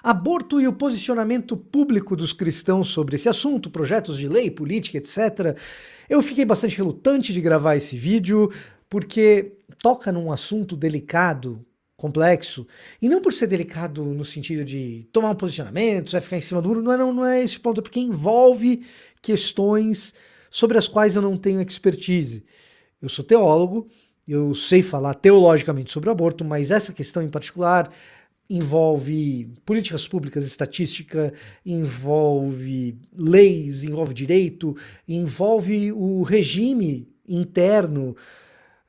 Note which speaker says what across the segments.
Speaker 1: Aborto e o posicionamento público dos cristãos sobre esse assunto, projetos de lei, política, etc. Eu fiquei bastante relutante de gravar esse vídeo porque toca num assunto delicado, complexo, e não por ser delicado no sentido de tomar um posicionamento, vai ficar em cima do muro, não é esse ponto, é porque envolve questões sobre as quais eu não tenho expertise. Eu sou teólogo, eu sei falar teologicamente sobre o aborto, mas essa questão em particular envolve políticas públicas, estatística, envolve leis, envolve direito, envolve o regime interno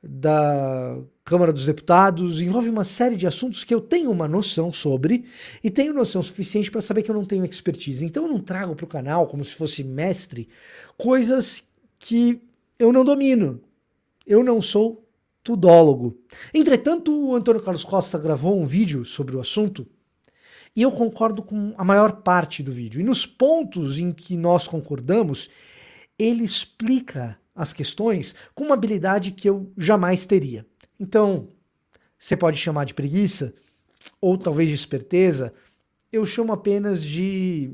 Speaker 1: da Câmara dos Deputados, envolve uma série de assuntos que eu tenho uma noção sobre e tenho noção suficiente para saber que eu não tenho expertise. Então eu não trago para o canal, como se fosse mestre, coisas que eu não domino. Eu não sou tudólogo. Entretanto, o Antônio Carlos Costa gravou um vídeo sobre o assunto e eu concordo com a maior parte do vídeo. E nos pontos em que nós concordamos, ele explica as questões com uma habilidade que eu jamais teria. Então, você pode chamar de preguiça, ou talvez de esperteza, eu chamo apenas de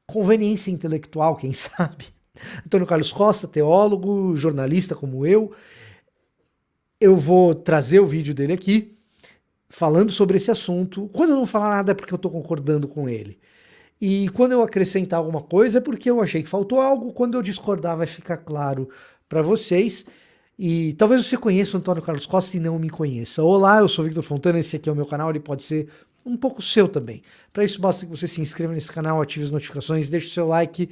Speaker 1: conveniência intelectual, quem sabe. Antônio Carlos Costa, teólogo, jornalista como eu vou trazer o vídeo dele aqui, falando sobre esse assunto. Quando eu não falar nada é porque eu estou concordando com ele. E quando eu acrescentar alguma coisa é porque eu achei que faltou algo. Quando eu discordar vai ficar claro para vocês. E talvez você conheça o Antônio Carlos Costa e não me conheça. Olá, eu sou Victor Fontana, esse aqui é o meu canal, ele pode ser um pouco seu também. Para isso basta que você se inscreva nesse canal, ative as notificações, deixe o seu like,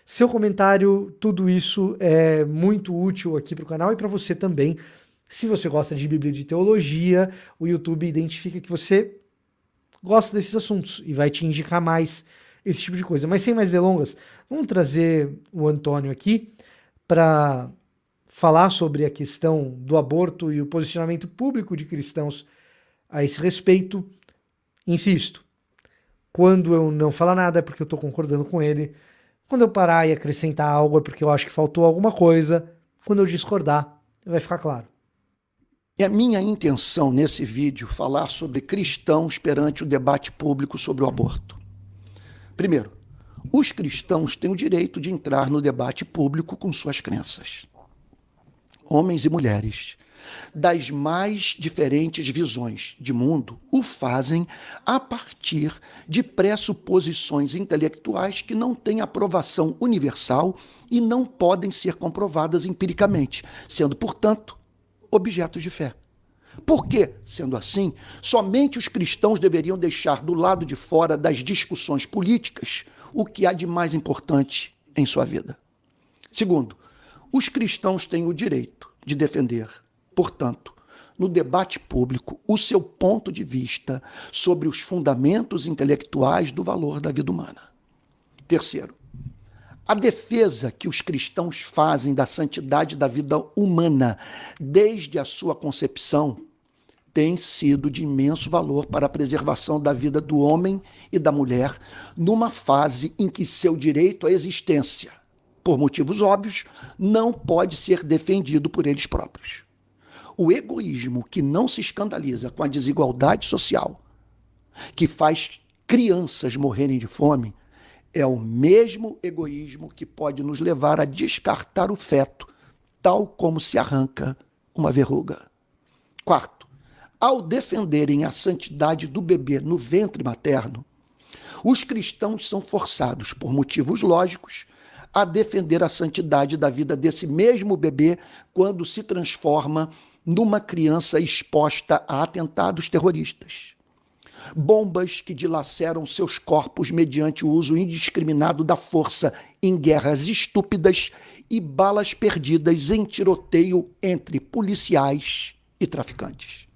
Speaker 1: seu comentário, tudo isso é muito útil aqui para o canal e para você também. Se você gosta de Bíblia e de teologia, o YouTube identifica que você gosta desses assuntos e vai te indicar mais esse tipo de coisa. Mas sem mais delongas, vamos trazer o Antônio aqui para falar sobre a questão do aborto e o posicionamento público de cristãos a esse respeito. Insisto, quando eu não falar nada é porque eu estou concordando com ele. Quando eu parar e acrescentar algo é porque eu acho que faltou alguma coisa. Quando eu discordar, vai ficar claro.
Speaker 2: É a minha intenção nesse vídeo falar sobre cristãos perante o debate público sobre o aborto. Primeiro, os cristãos têm o direito de entrar no debate público com suas crenças. Homens e mulheres, das mais diferentes visões de mundo, o fazem a partir de pressuposições intelectuais que não têm aprovação universal e não podem ser comprovadas empiricamente, sendo, portanto, objetos de fé. Por que, sendo assim, somente os cristãos deveriam deixar do lado de fora das discussões políticas o que há de mais importante em sua vida? Segundo, os cristãos têm o direito de defender, portanto, no debate público, o seu ponto de vista sobre os fundamentos intelectuais do valor da vida humana. Terceiro, a defesa que os cristãos fazem da santidade da vida humana desde a sua concepção tem sido de imenso valor para a preservação da vida do homem e da mulher numa fase em que seu direito à existência, por motivos óbvios, não pode ser defendido por eles próprios. O egoísmo que não se escandaliza com a desigualdade social, que faz crianças morrerem de fome, é o mesmo egoísmo que pode nos levar a descartar o feto, tal como se arranca uma verruga. Quarto, ao defenderem a santidade do bebê no ventre materno, os cristãos são forçados, por motivos lógicos, a defender a santidade da vida desse mesmo bebê quando se transforma numa criança exposta a atentados terroristas. Bombas que dilaceram seus corpos mediante o uso indiscriminado da força em guerras estúpidas e balas perdidas em tiroteio entre policiais e traficantes.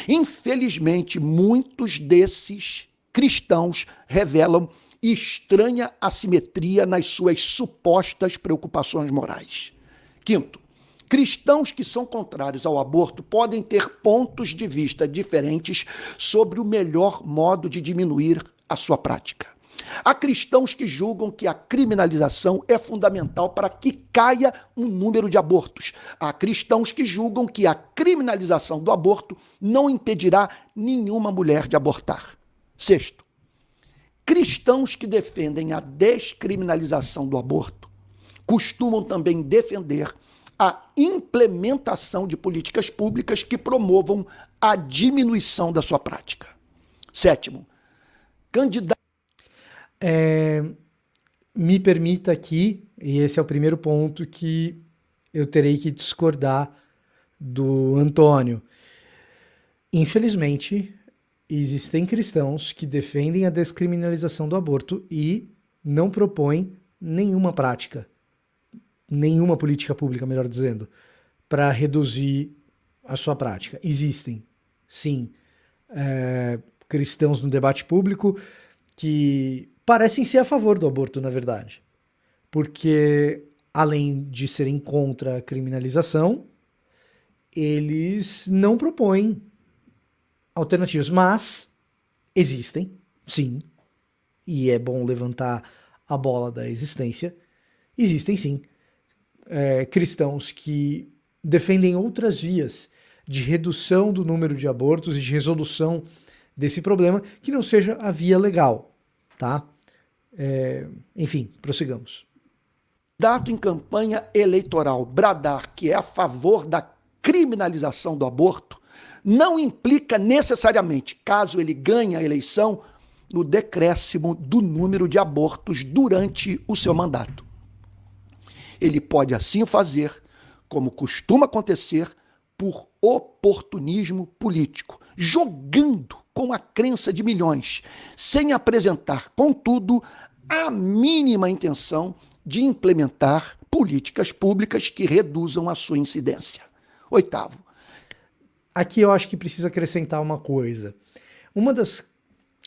Speaker 2: Infelizmente, muitos desses cristãos revelam estranha assimetria nas suas supostas preocupações morais. Quinto, cristãos que são contrários ao aborto podem ter pontos de vista diferentes sobre o melhor modo de diminuir a sua prática. Há cristãos que julgam que a criminalização é fundamental para que caia o número de abortos. Há cristãos que julgam que a criminalização do aborto não impedirá nenhuma mulher de abortar. Sexto, Cristãos que defendem a descriminalização do aborto costumam também defender a implementação de políticas públicas que promovam a diminuição da sua prática. Sétimo, candidato...
Speaker 1: Me permita aqui, e esse é o primeiro ponto que eu terei que discordar do Antônio. Infelizmente, existem cristãos que defendem a descriminalização do aborto e não propõem nenhuma prática, nenhuma política pública, melhor dizendo, para reduzir a sua prática. Existem, sim, cristãos no debate público que parecem ser a favor do aborto, na verdade, porque além de serem contra a criminalização, eles não propõem alternativas, mas existem, sim, e é bom levantar a bola da existência, existem sim cristãos que defendem outras vias de redução do número de abortos e de resolução desse problema que não seja a via legal, tá? Enfim, prossigamos.
Speaker 2: Candidato em campanha eleitoral bradar que é a favor da criminalização do aborto não implica necessariamente, caso ele ganhe a eleição, no decréscimo do número de abortos durante o seu mandato. Ele pode assim fazer, como costuma acontecer, por oportunismo político, jogando com a crença de milhões, sem apresentar, contudo, a mínima intenção de implementar políticas públicas que reduzam a sua incidência. Oitavo.
Speaker 1: Aqui eu acho que precisa acrescentar uma coisa. Uma das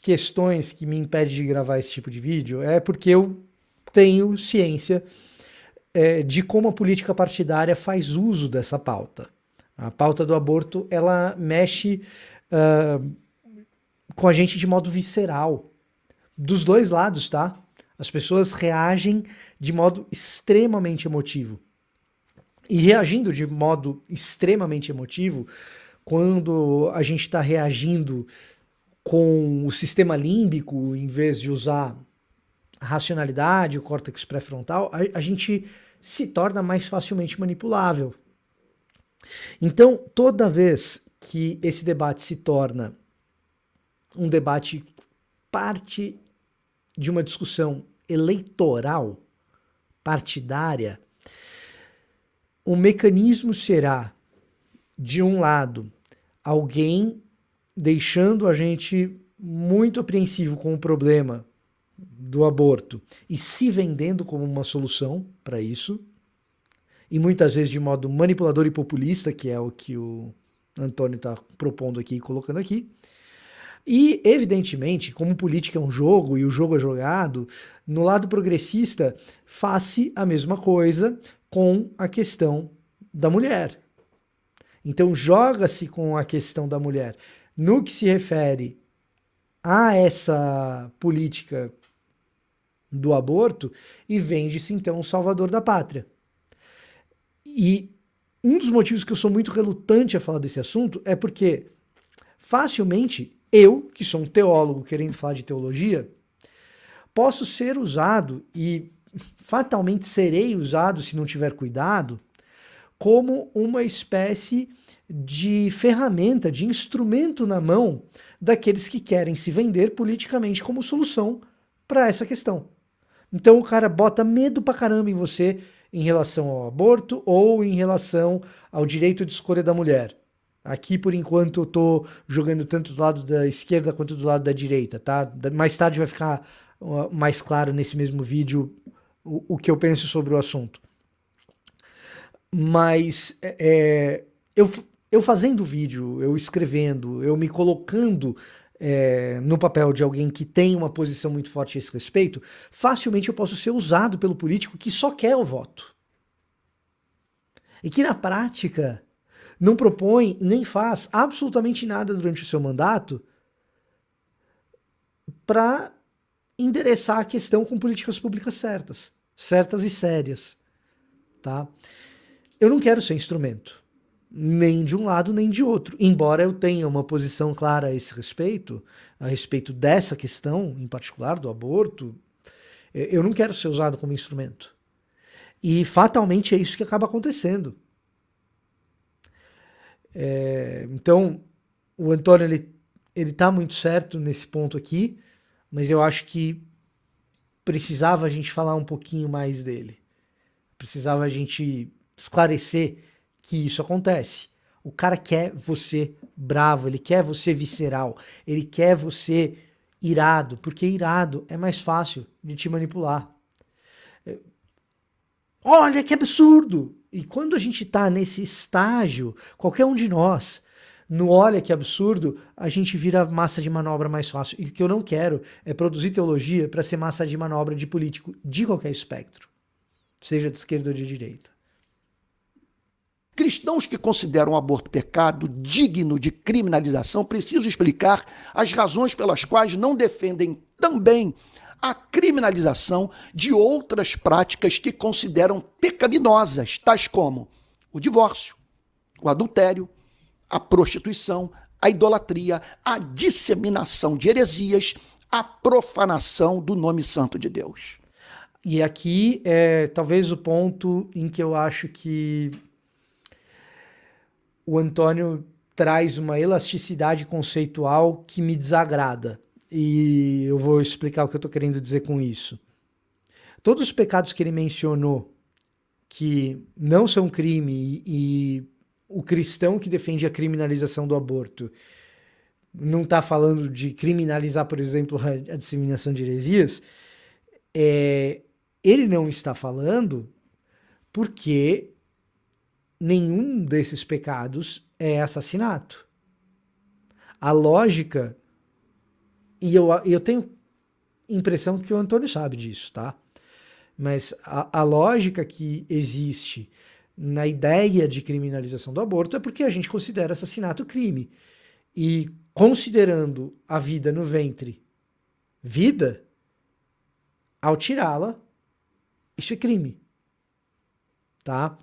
Speaker 1: questões que me impede de gravar esse tipo de vídeo é porque eu tenho ciência de como a política partidária faz uso dessa pauta. A pauta do aborto, ela mexe com a gente de modo visceral. Dos dois lados, tá? As pessoas reagem de modo extremamente emotivo. E reagindo de modo extremamente emotivo, quando a gente está reagindo com o sistema límbico, em vez de usar a racionalidade, o córtex pré-frontal, a gente se torna mais facilmente manipulável. Então, toda vez que esse debate se torna um debate parte de uma discussão eleitoral, partidária, o mecanismo será, de um lado, alguém deixando a gente muito apreensivo com o problema do aborto e se vendendo como uma solução para isso, e muitas vezes de modo manipulador e populista, que é o que o Antônio está propondo aqui e colocando aqui. E, evidentemente, como política é um jogo e o jogo é jogado, no lado progressista faz-se a mesma coisa com a questão da mulher. Então joga-se com a questão da mulher. No que se refere a essa política do aborto, e vende-se então o salvador da pátria. E um dos motivos que eu sou muito relutante a falar desse assunto é porque facilmente eu, que sou um teólogo querendo falar de teologia, posso ser usado, e fatalmente serei usado se não tiver cuidado, como uma espécie de ferramenta, de instrumento na mão daqueles que querem se vender politicamente como solução para essa questão. Então o cara bota medo pra caramba em você em relação ao aborto ou em relação ao direito de escolha da mulher. Aqui, por enquanto, eu tô jogando tanto do lado da esquerda quanto do lado da direita, tá? Mais tarde vai ficar mais claro nesse mesmo vídeo o que eu penso sobre o assunto. Mas eu fazendo vídeo, eu escrevendo, eu me colocando no papel de alguém que tem uma posição muito forte a esse respeito, facilmente eu posso ser usado pelo político que só quer o voto. E que na prática não propõe nem faz absolutamente nada durante o seu mandato para endereçar a questão com políticas públicas certas e sérias, tá? Eu não quero ser instrumento. nem de um lado nem de outro. Embora eu tenha uma posição clara a esse respeito, a respeito dessa questão, em particular do aborto, eu não quero ser usado como instrumento. E fatalmente é isso que acaba acontecendo. Então, o Antônio, ele tá muito certo nesse ponto aqui, mas eu acho que precisava a gente falar um pouquinho mais dele. Precisava a gente esclarecer que isso acontece. O cara quer você bravo, ele quer você visceral, ele quer você irado, porque irado é mais fácil de te manipular. Olha que absurdo! E quando a gente tá nesse estágio, qualquer um de nós, no olha que absurdo, a gente vira massa de manobra mais fácil. E o que eu não quero é produzir teologia para ser massa de manobra de político de qualquer espectro, seja de esquerda ou de direita.
Speaker 2: Cristãos que consideram o aborto pecado digno de criminalização precisam explicar as razões pelas quais não defendem também a criminalização de outras práticas que consideram pecaminosas, tais como o divórcio, o adultério, a prostituição, a idolatria, a disseminação de heresias, a profanação do nome santo de Deus.
Speaker 1: E aqui é talvez o ponto em que eu acho que o Antônio traz uma elasticidade conceitual que me desagrada. E eu vou explicar o que eu estou querendo dizer com isso. Todos os pecados que ele mencionou que não são crime e o cristão que defende a criminalização do aborto não está falando de criminalizar, por exemplo, a disseminação de heresias, ele não está falando porque nenhum desses pecados é assassinato. A lógica, e eu tenho impressão que o Antônio sabe disso, tá? Mas a lógica que existe na ideia de criminalização do aborto é porque a gente considera assassinato crime. E considerando a vida no ventre vida, ao tirá-la, isso é crime. Tá?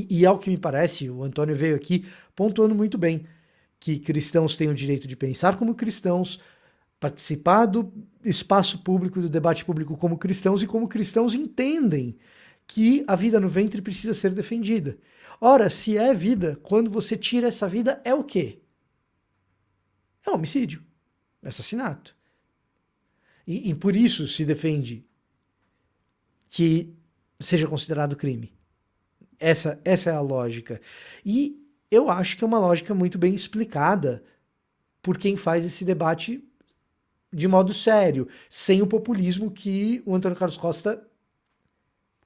Speaker 1: E ao que me parece, o Antônio veio aqui pontuando muito bem que cristãos têm o direito de pensar como cristãos, participar do espaço público, do debate público como cristãos, e como cristãos entendem que a vida no ventre precisa ser defendida. Ora, se é vida, quando você tira essa vida, é o quê? É homicídio, é assassinato. E por isso se defende que seja considerado crime. Essa é a lógica. E eu acho que é uma lógica muito bem explicada por quem faz esse debate de modo sério, sem o populismo que o Antônio Carlos Costa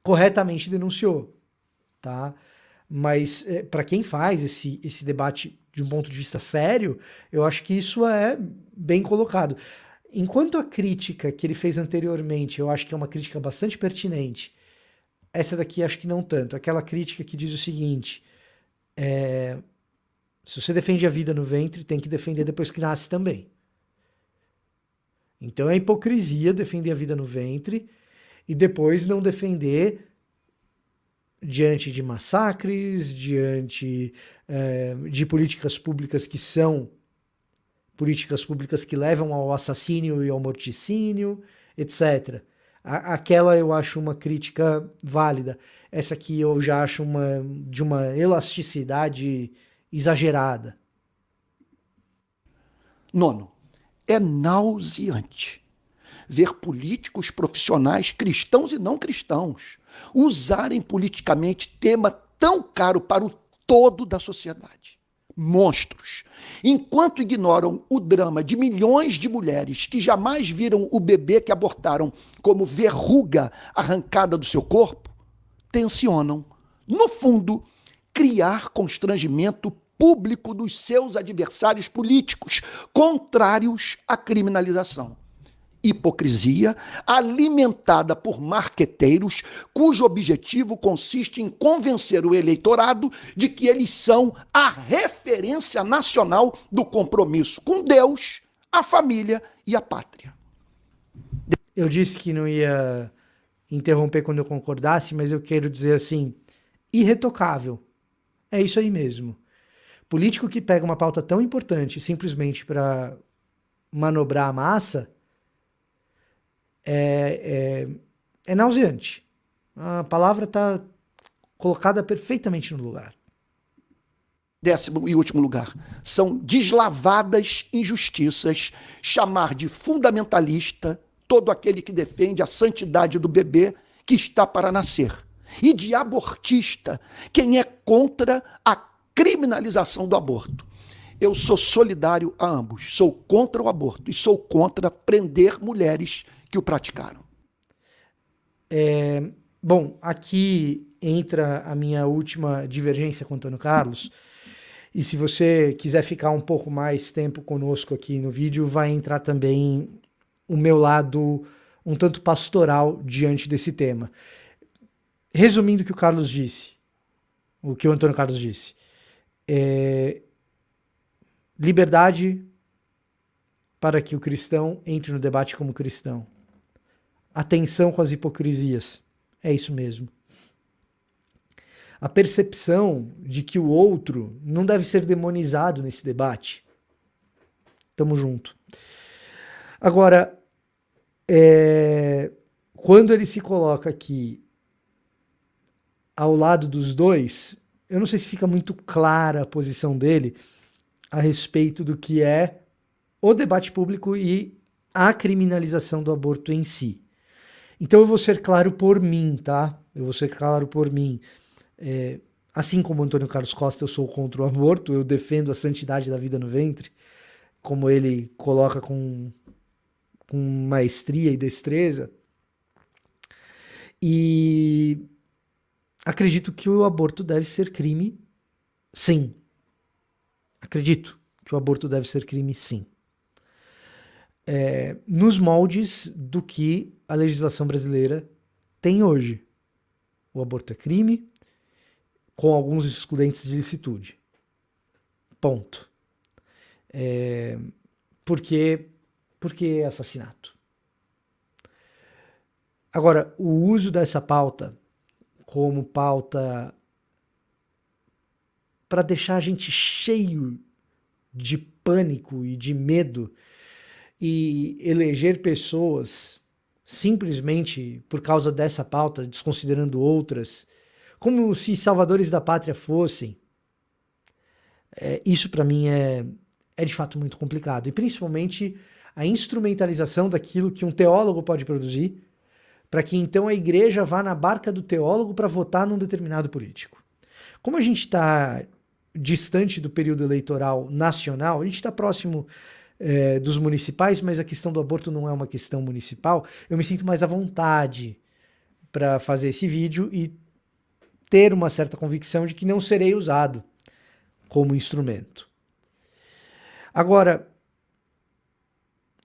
Speaker 1: corretamente denunciou, tá? Mas para quem faz esse debate de um ponto de vista sério, eu acho que isso é bem colocado. Enquanto a crítica que ele fez anteriormente, eu acho que é uma crítica bastante pertinente, essa daqui acho que não tanto. Aquela crítica que diz o seguinte, se você defende a vida no ventre, tem que defender depois que nasce também. Então é hipocrisia defender a vida no ventre e depois não defender diante de massacres, diante de políticas públicas que são políticas públicas que levam ao assassínio e ao morticínio, etc. Aquela eu acho uma crítica válida. Essa aqui eu já acho de uma elasticidade exagerada.
Speaker 2: Nono, é nauseante ver políticos profissionais, cristãos e não cristãos, usarem politicamente tema tão caro para o todo da sociedade. Monstros. Enquanto ignoram o drama de milhões de mulheres que jamais viram o bebê que abortaram como verruga arrancada do seu corpo, tensionam, no fundo, criar constrangimento público dos seus adversários políticos, contrários à criminalização. Hipocrisia alimentada por marqueteiros cujo objetivo consiste em convencer o eleitorado de que eles são a referência nacional do compromisso com Deus, a família e a pátria.
Speaker 1: Eu disse que não ia interromper quando eu concordasse, mas eu quero dizer assim, irretocável. É isso aí mesmo. Político que pega uma pauta tão importante simplesmente para manobrar a massa é nauseante. A palavra está colocada perfeitamente no lugar.
Speaker 2: 10º e último lugar, são deslavadas injustiças chamar de fundamentalista todo aquele que defende a santidade do bebê que está para nascer, e de abortista quem é contra a criminalização do aborto. Eu sou solidário a ambos, sou contra o aborto e sou contra prender mulheres que o praticaram.
Speaker 1: Bom, aqui entra a minha última divergência com o Antônio Carlos. E se você quiser ficar um pouco mais tempo conosco aqui no vídeo, vai entrar também o meu lado um tanto pastoral diante desse tema. Resumindo o que o Carlos disse, o que o Antônio Carlos disse, liberdade para que o cristão entre no debate como cristão. Atenção com as hipocrisias. É isso mesmo. A percepção de que o outro não deve ser demonizado nesse debate. Tamo junto. Agora, quando ele se coloca aqui ao lado dos dois, eu não sei se fica muito clara a posição dele a respeito do que é o debate público e a criminalização do aborto em si. Então eu vou ser claro por mim, tá? Eu vou ser claro por mim. Assim como Antônio Carlos Costa, eu sou contra o aborto, eu defendo a santidade da vida no ventre, como ele coloca com maestria e destreza. E acredito que o aborto deve ser crime, sim. Acredito que o aborto deve ser crime, sim. Nos moldes do que a legislação brasileira tem hoje. O aborto é crime, com alguns excludentes de licitude. Ponto. Por que assassinato? Agora, o uso dessa pauta como pauta para deixar a gente cheio de pânico e de medo e eleger pessoas simplesmente por causa dessa pauta, desconsiderando outras, como se salvadores da pátria fossem, isso para mim é de fato muito complicado. E principalmente a instrumentalização daquilo que um teólogo pode produzir, para que então a igreja vá na barca do teólogo para votar num determinado político. Como a gente está distante do período eleitoral nacional, a gente está próximo dos municipais, mas a questão do aborto não é uma questão municipal, eu me sinto mais à vontade para fazer esse vídeo e ter uma certa convicção de que não serei usado como instrumento. Agora,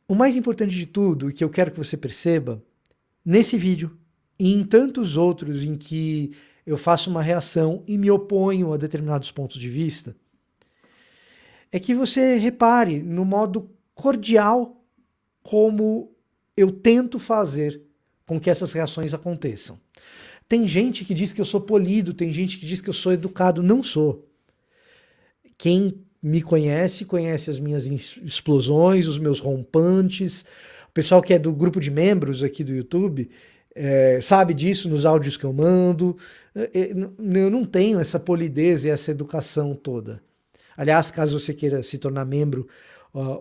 Speaker 1: o mais importante de tudo, e que eu quero que você perceba, nesse vídeo e em tantos outros em que eu faço uma reação e me oponho a determinados pontos de vista, é que você repare no modo cordial como eu tento fazer com que essas reações aconteçam. Tem gente que diz que eu sou polido, tem gente que diz que eu sou educado. Não sou. Quem me conhece, conhece as minhas explosões, os meus rompantes. O pessoal que é do grupo de membros aqui do YouTube sabe disso nos áudios que eu mando. Eu não tenho essa polidez e essa educação toda. Aliás, caso você queira se tornar membro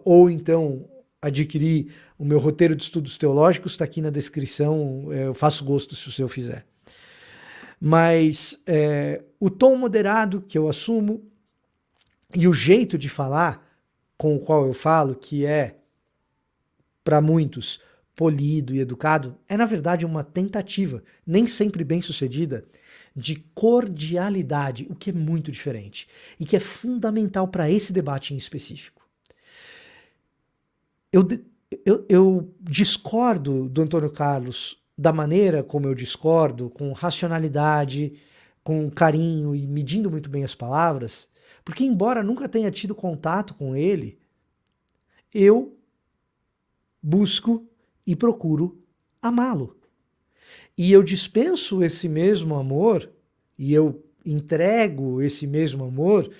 Speaker 1: ou então adquirir o meu roteiro de estudos teológicos, está aqui na descrição. Eu faço gosto se o seu fizer. Mas o tom moderado que eu assumo e o jeito de falar com o qual eu falo, que é, para muitos, polido e educado, é na verdade uma tentativa, nem sempre bem sucedida, de cordialidade, o que é muito diferente e que é fundamental para esse debate em específico. Eu discordo do Antônio Carlos da maneira como eu discordo, com racionalidade, com carinho e medindo muito bem as palavras, porque embora nunca tenha tido contato com ele, eu busco e procuro amá-lo. E eu dispenso esse mesmo amor, e eu entrego esse mesmo amor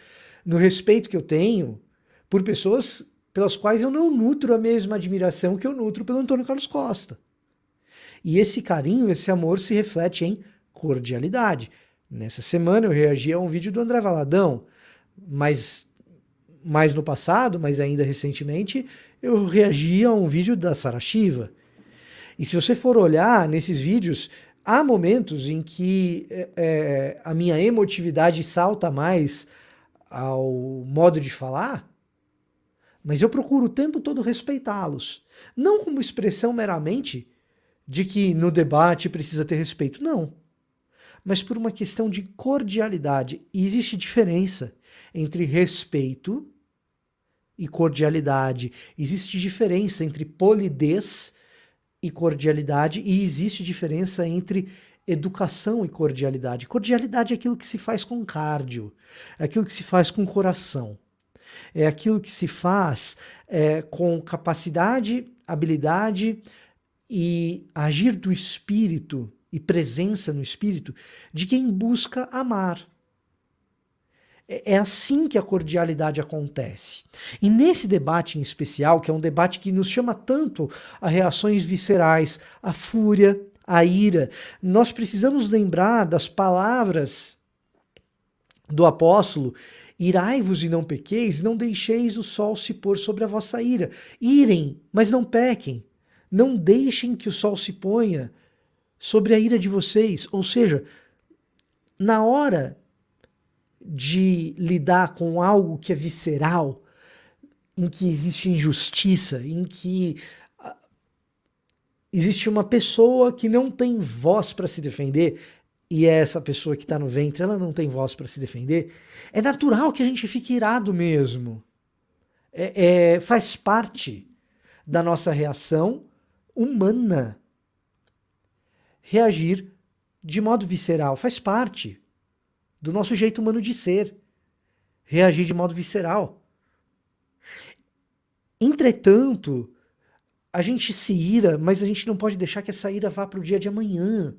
Speaker 1: no respeito que eu tenho por pessoas pelas quais eu não nutro a mesma admiração que eu nutro pelo Antônio Carlos Costa. E esse carinho, esse amor se reflete em cordialidade. Nessa semana eu reagi a um vídeo do André Valadão, mas mais no passado, mas ainda recentemente, eu reagi a um vídeo da Sarah Shiva. E se você for olhar nesses vídeos, há momentos em que a minha emotividade salta mais ao modo de falar, mas eu procuro o tempo todo respeitá-los. Não como expressão meramente de que no debate precisa ter respeito, não. Mas por uma questão de cordialidade. E existe diferença entre respeito e cordialidade. Existe diferença entre polidez e cordialidade, e existe diferença entre educação e cordialidade. Cordialidade é aquilo que se faz com cardio, é aquilo que se faz com coração, é aquilo que se faz com capacidade, habilidade e agir do espírito e presença no espírito de quem busca amar. É assim que a cordialidade acontece. E nesse debate em especial, que é um debate que nos chama tanto a reações viscerais, a fúria, a ira, nós precisamos lembrar das palavras do apóstolo: irai-vos e não pequeis, não deixeis o sol se pôr sobre a vossa ira. Irem, mas não pequem. Não deixem que o sol se ponha sobre a ira de vocês. Ou seja, na hora de lidar com algo que é visceral, em que existe injustiça, em que existe uma pessoa que não tem voz para se defender, e é essa pessoa que está no ventre, ela não tem voz para se defender, é natural que a gente fique irado mesmo. Faz parte da nossa reação humana. Reagir de modo visceral faz parte do nosso jeito humano de ser. Reagir de modo visceral. Entretanto, a gente se ira, mas a gente não pode deixar que essa ira vá para o dia de amanhã.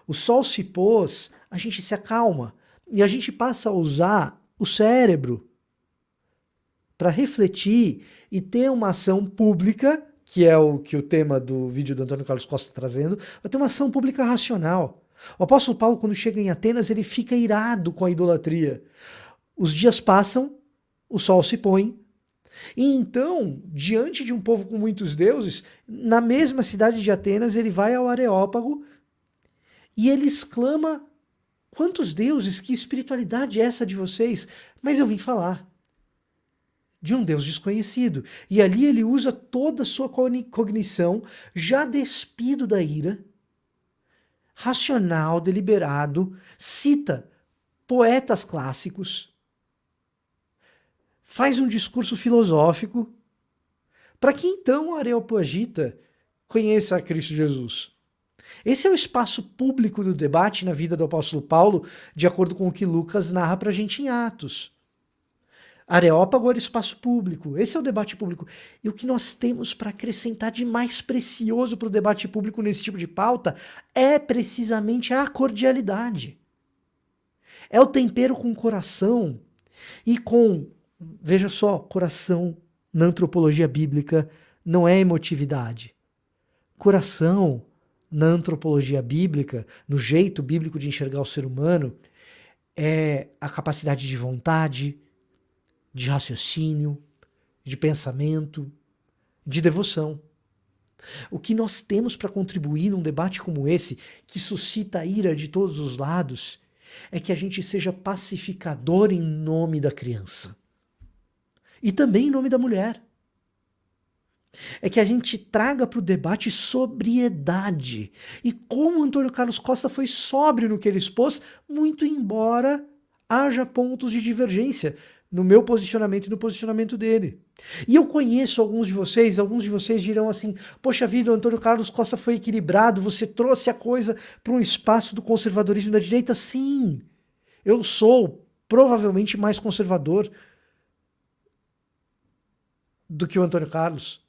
Speaker 1: O sol se pôs, a gente se acalma e a gente passa a usar o cérebro para refletir e ter uma ação pública, que é o que o tema do vídeo do Antônio Carlos Costa está trazendo, vai ter uma ação pública racional. O apóstolo Paulo, quando chega em Atenas, ele fica irado com a idolatria. Os dias passam, o sol se põe, e então, diante de um povo com muitos deuses, na mesma cidade de Atenas, ele vai ao Areópago e ele exclama: quantos deuses, que espiritualidade é essa de vocês? Mas eu vim falar de um Deus desconhecido. E ali ele usa toda a sua cognição, já despido da ira, racional, deliberado, cita poetas clássicos, faz um discurso filosófico, para que então o Areopagita conheça a Cristo Jesus. Esse é o espaço público do debate na vida do apóstolo Paulo, de acordo com o que Lucas narra para a gente em Atos. Areópago era espaço público, esse é o debate público. E o que nós temos para acrescentar de mais precioso para o debate público nesse tipo de pauta é precisamente a cordialidade. É o tempero com coração e com, veja só, coração na antropologia bíblica não é emotividade. Coração na antropologia bíblica, no jeito bíblico de enxergar o ser humano, é a capacidade de vontade, de raciocínio, de pensamento, de devoção. O que nós temos para contribuir num debate como esse, que suscita a ira de todos os lados, é que a gente seja pacificador em nome da criança. E também em nome da mulher. É que a gente traga para o debate sobriedade. E como Antônio Carlos Costa foi sóbrio no que ele expôs, muito embora haja pontos de divergência no meu posicionamento e no posicionamento dele. E eu conheço alguns de vocês dirão assim: poxa vida, o Antônio Carlos Costa foi equilibrado, você trouxe a coisa para um espaço do conservadorismo da direita. Sim, eu sou provavelmente mais conservador do que o Antônio Carlos.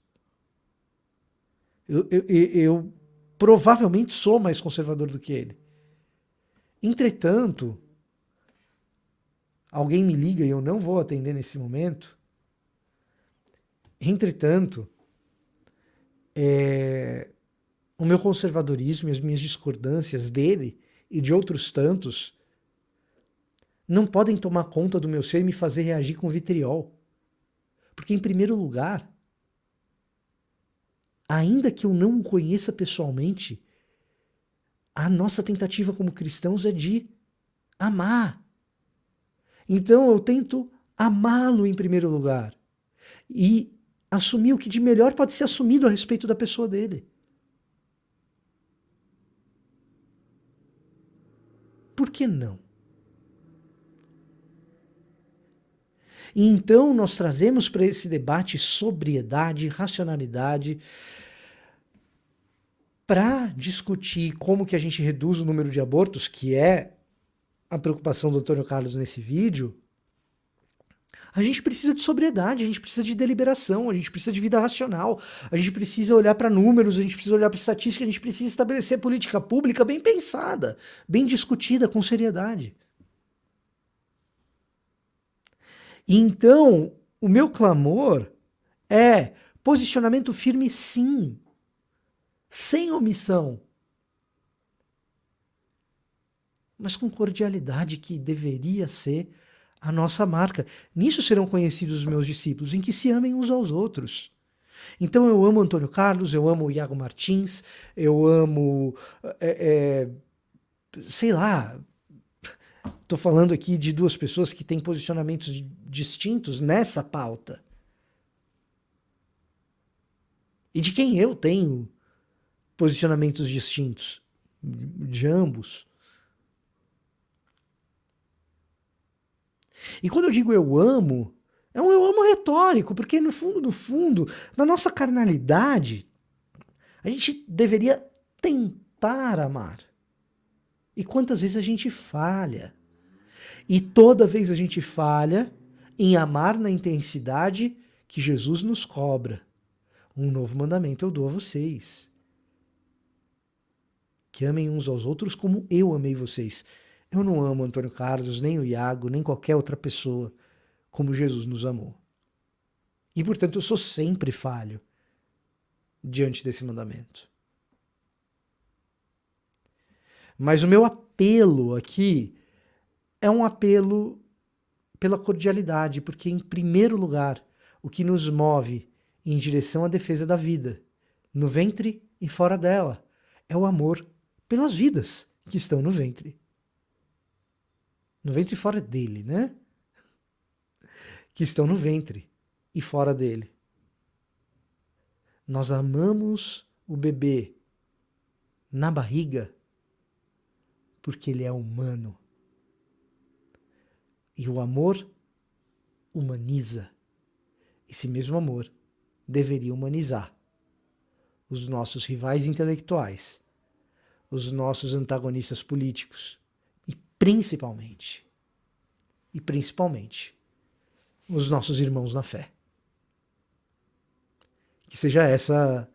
Speaker 1: Eu provavelmente sou mais conservador do que ele. Entretanto, alguém me liga e eu não vou atender nesse momento. Entretanto, o meu conservadorismo e as minhas discordâncias dele e de outros tantos não podem tomar conta do meu ser e me fazer reagir com vitriol. Porque, em primeiro lugar, ainda que eu não o conheça pessoalmente, a nossa tentativa como cristãos é de amar. Então eu tento amá-lo em primeiro lugar e assumir o que de melhor pode ser assumido a respeito da pessoa dele. Por que não? E então nós trazemos para esse debate sobriedade, racionalidade, para discutir como que a gente reduz o número de abortos, que é a preocupação do Antônio Carlos nesse vídeo. A gente precisa de sobriedade, a gente precisa de deliberação, a gente precisa de vida racional, a gente precisa olhar para números, a gente precisa olhar para estatística, a gente precisa estabelecer política pública bem pensada, bem discutida, com seriedade. E então, o meu clamor é posicionamento firme, sim, sem omissão, mas com cordialidade, que deveria ser a nossa marca. Nisso serão conhecidos os meus discípulos, em que se amem uns aos outros. Então eu amo Antônio Carlos, eu amo Iago Martins, eu amo, sei lá, estou falando aqui de duas pessoas que têm posicionamentos distintos nessa pauta. E de quem eu tenho posicionamentos distintos, de ambos. E quando eu digo eu amo, é um eu amo retórico, porque no fundo, na nossa carnalidade, a gente deveria tentar amar. E quantas vezes a gente falha? E toda vez a gente falha em amar na intensidade que Jesus nos cobra. Um novo mandamento eu dou a vocês: que amem uns aos outros como eu amei vocês. Eu não amo Antônio Carlos, nem o Iago, nem qualquer outra pessoa como Jesus nos amou. E, portanto, eu sou sempre falho diante desse mandamento. Mas o meu apelo aqui é um apelo pela cordialidade, porque, em primeiro lugar, o que nos move em direção à defesa da vida, no ventre e fora dela, é o amor pelas vidas que estão no ventre. No ventre e fora dele, né? Que estão no ventre e fora dele. Nós amamos o bebê na barriga porque ele é humano. E o amor humaniza. Esse mesmo amor deveria humanizar os nossos rivais intelectuais, os nossos antagonistas políticos e principalmente, os nossos irmãos na fé. Que seja essa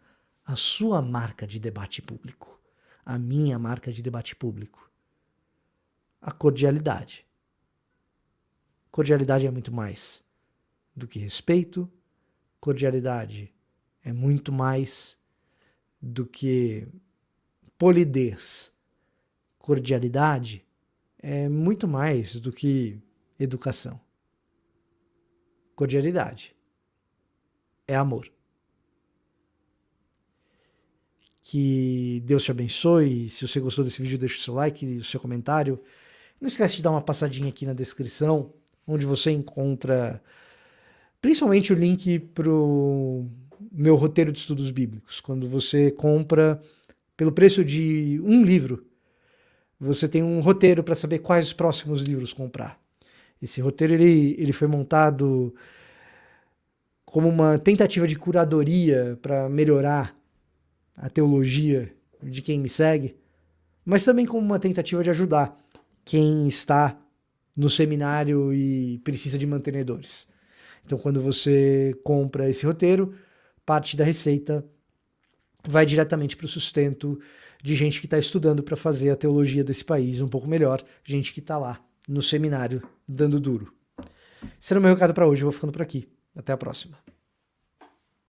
Speaker 1: a sua marca de debate público, a minha marca de debate público. A cordialidade. Cordialidade é muito mais do que respeito, cordialidade é muito mais do que polidez. Cordialidade é muito mais do que educação. Cordialidade é amor. Que Deus te abençoe. Se você gostou desse vídeo, deixa o seu like e o seu comentário. Não esquece de dar uma passadinha aqui na descrição, onde você encontra principalmente o link para o meu roteiro de estudos bíblicos. Quando você compra pelo preço de um livro, você tem um roteiro para saber quais os próximos livros comprar. Esse roteiro ele foi montado como uma tentativa de curadoria para melhorar a teologia de quem me segue, mas também como uma tentativa de ajudar quem está no seminário e precisa de mantenedores. Então, quando você compra esse roteiro, parte da receita vai diretamente para o sustento de gente que está estudando para fazer a teologia desse país um pouco melhor, gente que está lá no seminário Dando Duro. Esse era o meu recado para hoje, eu vou ficando por aqui. Até a próxima.